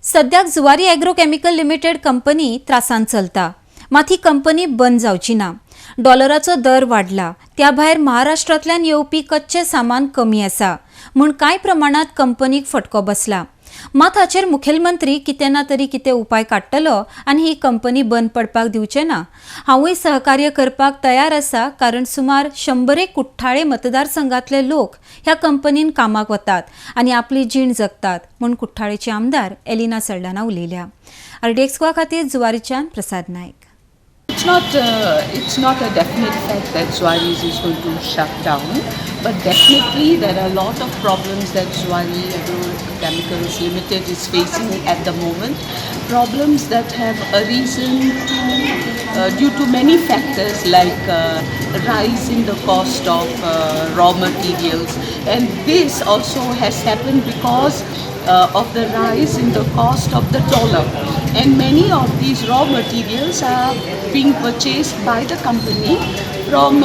सद्याक Zuari ॲग्रोकेमिकल limited company त्रासान चलता, मात ही कंपनी बंद जावची ना। डॉलराचो दर वाढला, त्या भायर महाराष्ट्रांतल्यान येवपी कच्चे सामान कमी आसा, म्हूण कांय प्रमाणात कंपनीक फटको बसला। मात हाचेर मुखेलमंत्री कितें ना तरी कितें उपाय काडटलो आनी ही कंपनी बंद पडपाक दिवचे ना। हांवूय सहकार्य करपाक तयार आसा, कारण सुमार 100 कुठ्ठाळे मतदारसंघातले लोक ह्या कंपनीन कामाक वतात आनी आपली जीण जगतात, म्हूण कुठ्ठाळेचे आमदार एलिना सल्डाना उलयल्या। RDX खातीर जुवारीच्यान प्रसाद नायक। It's not a definite fact that Zuaris is going to shut down, but definitely there are a lot of problems that Zuari Agrochemicals Limited is facing at the moment. Problems that have arisen due to many factors like rise in the cost of raw materials, and this also has happened because of the rise in the cost of the dollar, and many of these raw materials are being purchased by the company from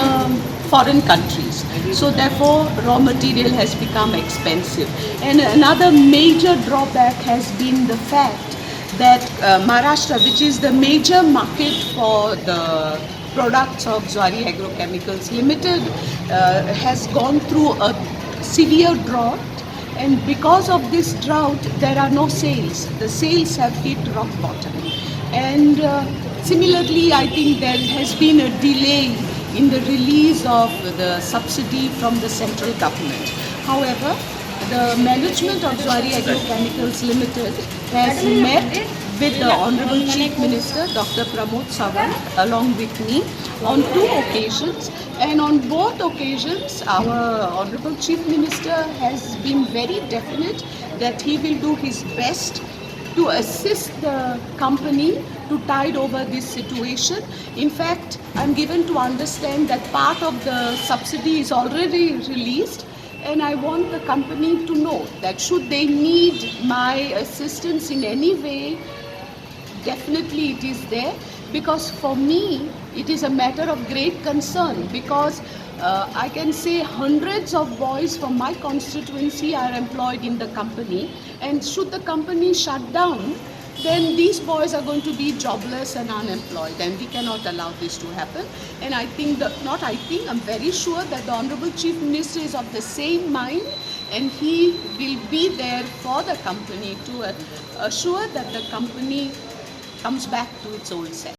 foreign countries. So therefore raw material has become expensive, and another major drawback has been the fact that Maharashtra, which is the major market for the products of Zuari Agrochemicals Limited, has gone through a severe drought. And because of this drought, there are no sales. The sales have hit rock bottom. And similarly, I think there has been a delay in the release of the subsidy from the central government. However, the management of Zuari Agrochemicals Limited has met with the Honorable Chief Minister, Dr. Pramod Sawant, along with me, on 2 occasions. And on both occasions, our Honorable Chief Minister has been very definite that he will do his best to assist the company to tide over this situation. In fact, I'm given to understand that part of the subsidy is already released, and I want the company to know that should they need my assistance in any way, definitely it is there, because for me it is a matter of great concern, because I can say hundreds of boys from my constituency are employed in the company, and should the company shut down, then these boys are going to be jobless and unemployed, and we cannot allow this to happen. And I think that, not I think, I'm very sure that the Honorable Chief Minister is of the same mind, and he will be there for the company to assure that the company comes back to its old self.